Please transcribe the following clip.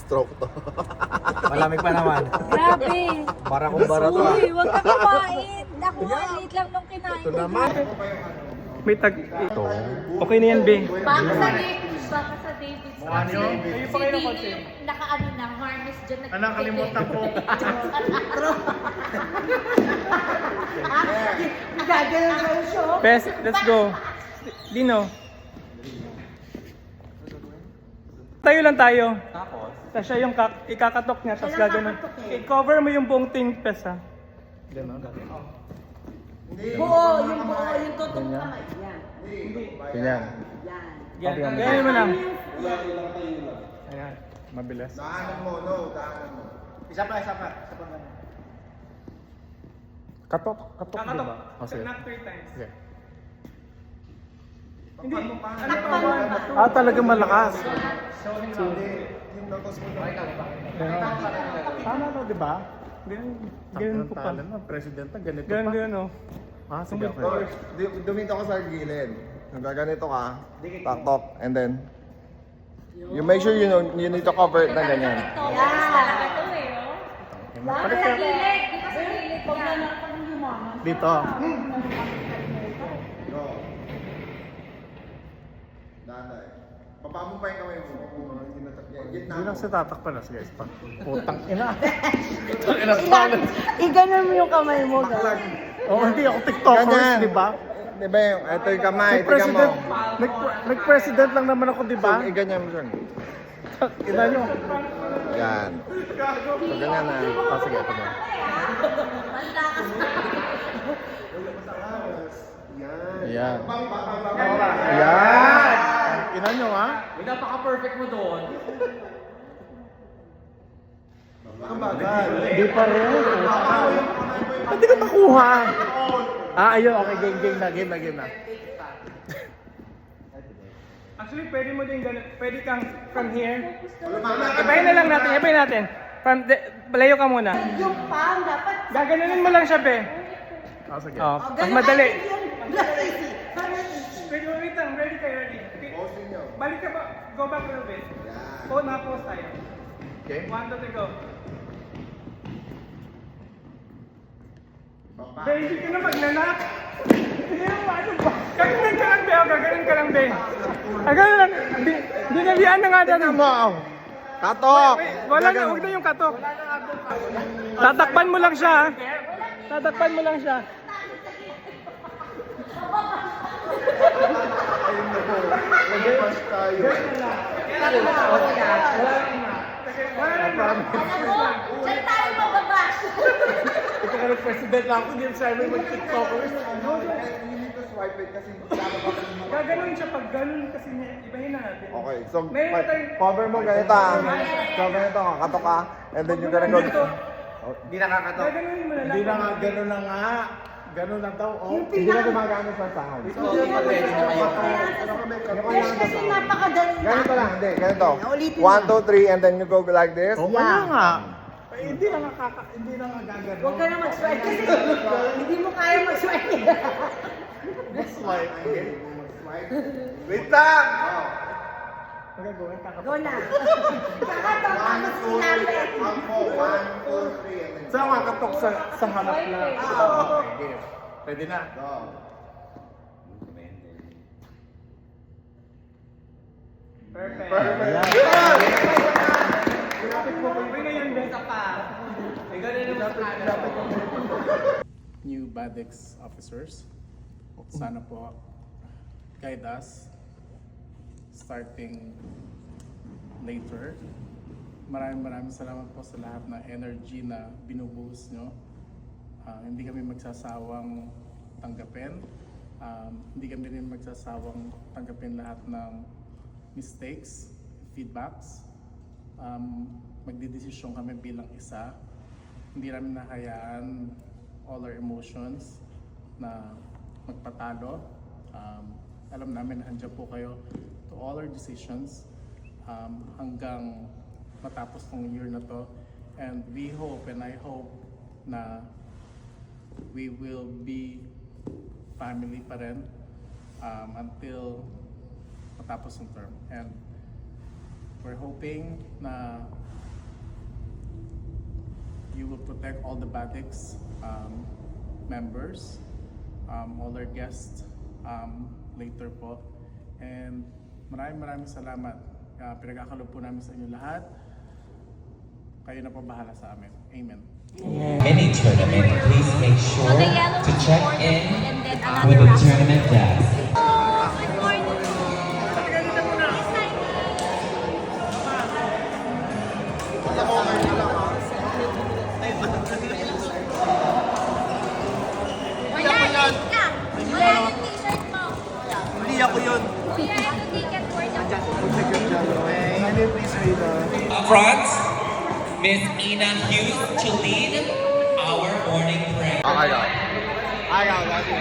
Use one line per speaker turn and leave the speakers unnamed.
stroke to.
Malamig pa naman.
Grabe.
Bara kung bara to.
Uy, huwag ka kumain. Ako nga, liit lang nung kinain
Ito
ko.
naman.
May tag... Ito. Okay na yan, be.
Baka sa David's, baka sa David's.
Ano yun?
Si Dini yung nakaano na, harness dyan.
Nakalimutan ko.
Gagawin daw siya.
Bes, let's go. Dino. Tayo lang tayo.
Tapos?
Tapos siya yung ikakatok niya, tapos
Siya lang
gagano.
kakatok eh.
I-cover mo yung buong ting pes, ha?
Gano'n, gano'n.
Buo, yung totoo kamay. Yan.
Ganyan.
Yan.
Yan, ganyan mo lang. Ayan, mabilis.
Daanan mo, no? Daanan mo.
Isa pa ganun.
Katok, katok,
Kakatok.
diba? Oh, sige.
Knock 3 times.
Sige.
Hindi.
Talaga malakas. Tama to, di ba?
Ganun, ganun po pa.
Presidente, ganito
Ganun, ganun, oh.
Sige, okay. Dumito ka sa gilid. Nung gaganito ka, taktok, and then, you make sure you know, you need to cover it na ganyan.
Yan. Talaga to eh, oh. Baka sa gilid. Di ba sa gilid yan?
Dito. Go. Nanay. Baba mo pa yung kamay mo. Gitna
Hindi
mo.
lang sa tatakpan nas guys. Putang ina.
I-ganon mo yung kamay mo.
Oh, hindi ako TikTokers,
Ganyan.
di ba?
Di ba yung, ito yung kamay, tingnan mo.
Nag-president, nag-president lang naman ako, di ba?
Iganyan mo siya.
Ina nyo.
Yan. So, ganyan na. Oh, sige, ito na. Yan.
Yan! Ina nyo, ha?
Uy, napaka-perfect mo doon.
Hindi pa rin. Hindi ka makuha. Ayun, okay, game na.
Actually, pwede mo din ganun. Pwede kang from here. Ibahin na lang natin, ibahin natin. Layo ka muna.
Yung palm dapat.
Gaganunin mo lang siya, be.
Ah, sige.
Oh, mas madali.
Ganun.
Wait lang, ready kayo, ready. Balik ka ba? Go back a little bit. Oh, na-pause tayo.
Okay?
1, 2, 3, go. Be, hindi ka na magnanak. Hindi na ano ba? Gaganon ka lang, be. Oh, gaganon ka lang, be. Gaganon lang. Dinalian na nga dyan.
Mo! Katok!
Wala na, huwag na yung katok. Tatakpan mo lang siya, ha? Tatakpan mo lang siya.
Nag-pass tayo.
Alam mo, saan tayo mababash?
Ito ka nag-president lang ako, hindi sa amin mag-TikTokers.
You need to swipe it kasi
Gaganon siya pag ganon kasi niya. Ibahin na natin.
Okay, so
Meron tayong-
cover mo ganito ah. Cover nito, katok ka. And then you're gonna go.
Dito.
Hindi nakakato.
Gaganunin mo na lang.
Hindi na nga, gano'n na nga. Gano'n na daw, oh.
Hindi na gumagana sa sound.
Kasi napakadali na.
Ganito lang, hindi, ganito. 1, 2, 3, and then you go like this.
Oh, kaya nga. Hindi na nga gagano.
Huwag ka na mag-swipe kasi hindi mo kaya mag-swipe.
Wait lang!
Go na. Kakatok ako sinabi.
1, 2, 3, and then
Saan nga katok sa harap na? Okay, game. Pwede na.
go.
Perfect.
Ayan.
Okay na yun, beta pa.
Ay, ganun yung
New BADEX officers. Sana po guide us starting later. Maraming salamat po sa lahat na energy na binubuhos nyo. Hindi kami magsasawang tanggapin. Hindi kami rin magsasawang tanggapin lahat ng mistakes, feedbacks. Magdidesisyon kami bilang isa. Hindi namin nahayaan all our emotions na magpatalo. Alam namin nandiyan po kayo to all our decisions hanggang matapos tong year na to. And we hope and I hope na we will be family pa rin until matapos yung term. And we're hoping na will protect all the Batix members, all our guests later po. And maraming salamat. Pinag-akalo po namin sa inyo lahat. Kayo na po bahala sa amin. Amen.
Any tournament, please make sure
So the yellow
to
is
check
for the
in
food and then
with
another
the
wrap.
tournament desk.
Oh, good morning. Kuya, late ka. Kuya, yung t-shirt mo.
Hindi ako yun.
Kuya, yung ticket for the
Up front, Miss Ina Hughes to lead our morning prayer.
Okay, go.
Ayaw, lagi.